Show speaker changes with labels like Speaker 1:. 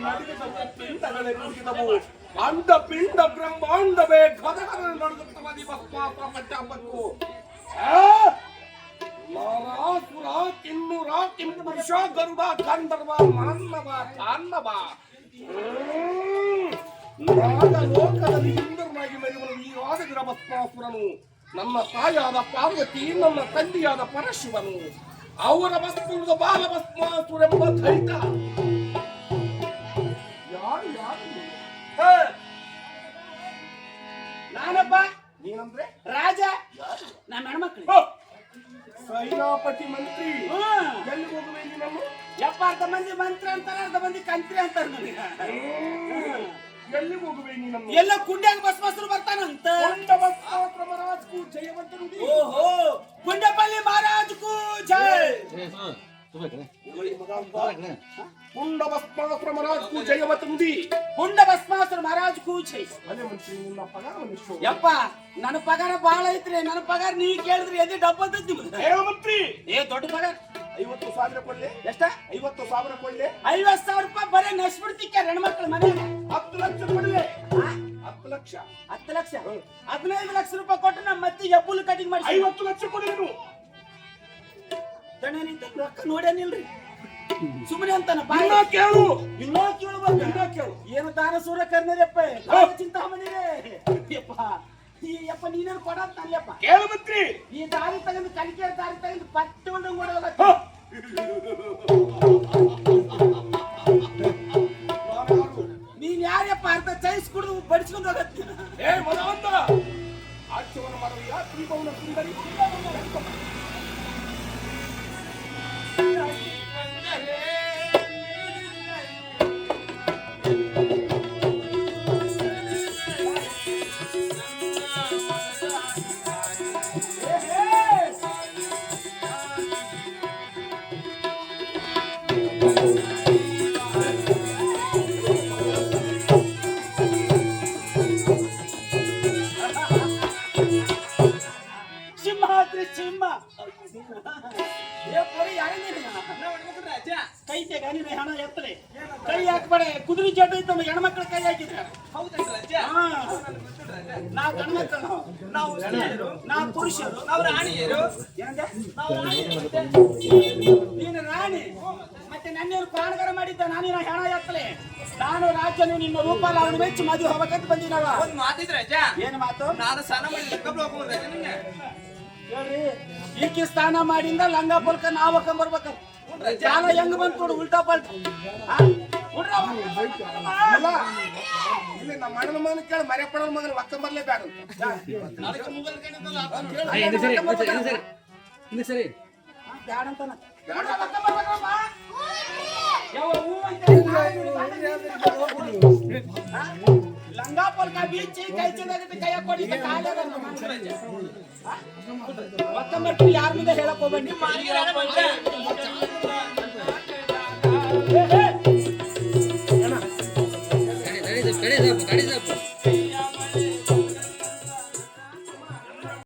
Speaker 1: ನಡೆದ ಪಿಂಡಗಳೇ ಕುಸಿದವು. ಅಂಡ ಪಿಂಡ ಬ್ರಹ್ಮಾಂಡವೇ ಗದಗದ ನಡೆದುತ್ತವದಿ ಪ್ರಪಂಚ ಹಬ್ಬಕ್ಕೂ. ನಾರಾಸುರ ಕಿನ್ನೂರ ಕಿಂಪುರುಷ ಗರುಡ ಗಂಧರ್ವ ಮಾನವ ತಾಂಡವ ನಾಗಲೋಕದಲ್ಲಿ ಇಂದ್ರನಾಗಿ ಮೆರೆಯುವ ಈ ರಾಜಗಿರ ಭಸ್ಮಾಸುರನು, ನನ್ನ ತಾಯಾದ ಪಾರ್ವತಿ, ನನ್ನ ತಂದೆಯಾದ ಪರಶಿವನು, ಅವರ ಭಸ್ಮದ ಬಾಲ ಭಸ್ಮಾಸುರೆಂಬ ದೈತ. ಯಾರು ಯಾರು?
Speaker 2: ನಾನಪ್ಪ.
Speaker 1: ನೀನಂದ್ರೆ
Speaker 2: ರಾಜ. ನಮ್ಮ ಹೆಣ್ಮಕ್ಳು
Speaker 1: ಸೈನಾಪತಿ ಮಂತ್ರಿ. ಎಲ್ಲಿ ಹೋಗುವೆ ನೀನನ್ನು?
Speaker 2: 70 ಮಂದಿ ಮಂತ್ರ ಅಂತಾರೆ, 60 ಮಂದಿ ಕಂತ್ರಿ ಅಂತಾರೆ ನನಗೆ.
Speaker 1: ಎಲ್ಲಿ ಹೋಗುವೆ ನೀನನ್ನು?
Speaker 2: ಎಲ್ಲ ಕುಂಡ್ಯಾಗ ಭಸ್ಮಾಸುರ ಬರ್ತಾನಂತ.
Speaker 1: ಭಸ್ಮಾಸುರ ಮಹಾರಾಜ್ಗೂ ಜಯವಂತ ನುಡಿ.
Speaker 2: ಓಹೋ, ಗುಂಡಪಲ್ಲಿ ಮಹಾರಾಜ್ಗೂ ಜಯ.
Speaker 1: ಕುಂಡ ಭಸ್ಮಾಸುರ ಮಹಾರಾಜ್ಗೂ ಜಯವಂತ ನುಡಿ.
Speaker 2: ಕುಂಡ ಭಸ್ಮಾಸುರ ಮಹಾರಾಜ್ಗೂ ಜಯ.
Speaker 1: ಅದೇ ಮಂತ್ರಿ, ನಿನ್ನ ಪಗಾರ
Speaker 2: ಯಪ್ಪ, ನನ್ನ ಪಗಾರ ಬಾಳ ಐತ್ರಿ. ನನ್ನ ಪಗಾರ ನೀವು ಕೇಳಿದ್ರಿ ಎದೆ ಡಬ್ಬ ಅಂತ
Speaker 1: ಹೇಳು ಮಂತ್ರಿ.
Speaker 2: ದೊಡ್ಡ ಪಗಾರ
Speaker 1: 50,000 ಕೊಡ್ಲೆ.
Speaker 2: ಎಷ್ಟ?
Speaker 1: 50,000 ಕೊಡ್ಲೆ.
Speaker 2: 50,000 ರೂಪಾಯಿ ಬರೀ ನಸ್ಬಿಡ್ತಿಕ್ಕ ಹೆಣ್ಮಕ್ಳ ಮನೆಗೆ.
Speaker 1: 10 ಲಕ್ಷ ಕೊಡ್ಲೆ. 10 ಲಕ್ಷ.
Speaker 2: 10 ಲಕ್ಷ. 15 ಲಕ್ಷ ರೂಪಾಯಿ ಕೊಟ್ಟು ನಮ್ಮ ಮತ್ತೆ ಎಬ್ಬುಲ್ ಕಟಿಂಗ್ ಮಾಡಿ
Speaker 1: 50 ಲಕ್ಷ ಕೊಡಿರು.
Speaker 2: ರೊಕ್ಕ ನೋಡೇನಿಲ್ರಿ, ಸುಮ್ಮನೆ ಅಂತಾನ.
Speaker 1: ಕೇಳು,
Speaker 2: ಇನ್ನೂ ಕೇಳ್ಬೇಕು. ಏನು ದಾನ ಸೂರ ಕರ್ನರಪ್ಪ, ಚಿಂತಾ ಬಂದಿದೆ ಯಪ್ಪ. ನೀನೇನು ಕೊಡಂತ ಯಪ್ಪ.
Speaker 1: ಕೇಳು ಮಂತ್ರಿ.
Speaker 2: ಈ ದಾರಿ ತಗೊಂಡು ಕಲಿಕೆ ದಾರಿ ತಗೊಂಡು ಪಟ್ಟಿ ಒಂದು ಕೊಡೋದ. ನೀನ್ ಯಾರಪ್ಪ ಅರ್ಧ ಚೈಸ್ ಕುಡಿದು ಬಡಿಸ್ಕೊಂಡು ಹೋಗತ್ತಿ.
Speaker 1: ಮನವಂತ ಆಚವನ ಮಾಡುವ ಯಾತ್ರಿ ಭವನ ಸುಂದರಿ.
Speaker 2: ಕೈ ಹಾಕ್ಬೇಡ, ಕುದುರೆ ಜೋಟ ಇತ್ತು ಹೆಣ್ಮಕ್ಳ ಕೈ ಹಾಕಿದ್ರೆ. ನಾವು ಗಂಡ್ಮಕ್ಳು, ನಾವು ಪುರುಷರು, ನಾವು ರಾಣಿಯರು. ನೀನು ರಾಣಿ, ಮತ್ತೆ ನನ್ನೇನು ಪ್ರಾಣಗಾರ ಮಾಡಿದ್ದ. ನಾನಿನ ಹೆಣ ಎತ್ತಲೆ. ನಾನು ರಾಜ್ಯನು ನಿನ್ನ ರೂಪ ಲಾವಣಿ ಮೆಚ್ಚಿ ಮದುವೆ ಹೋಗಬೇಕಂತ ಬಂದಿನವ.
Speaker 3: ಒಂದು ಮಾತಿದ್ರೆ ಏನು ಮಾತು? ನಾನು ಸ್ನಾನ ಮಾಡಿ
Speaker 2: ಹೇಳ್ರಿ, ಈಕಿ ಸ್ನಾನ ಮಾಡಿಂದ ಲಂಗ ಪಲ್ಕ ನಾವ್ ಹಾಕೊಂಡ್ಬರ್ಬೇಕ. ಜಾಲ ಹೆಂಗ್ ಬಂತು ನೋಡು, ಉಲ್ಟಾ ಪಲ್ಟ.
Speaker 1: ಇಲ್ಲಿ ನಮ್ಮ ಅಣ್ಣನ ಮಗನ ಕೇಳಿ ಮರ್ಯಪ್ಪನ ಮಗನ ಒಕ್ಕಂಬರ್ಲೇ ಬ್ಯಾಡ.
Speaker 2: ಲಂಗ ಪಲ್ಕ ಬೀಚಿ ಕೈ ಚೆನ್ನಾಗಿತ್ತು, ಕೈ ಹಾಕೊಡಿ. ಒಕ್ಕಂಬರ್ತೀವಿ, ಯಾರ ಮುಂದೆ ಹೇಳಕ್ ಹೋಗ್ಬೇಡಿ.
Speaker 3: ಗಾಡಿ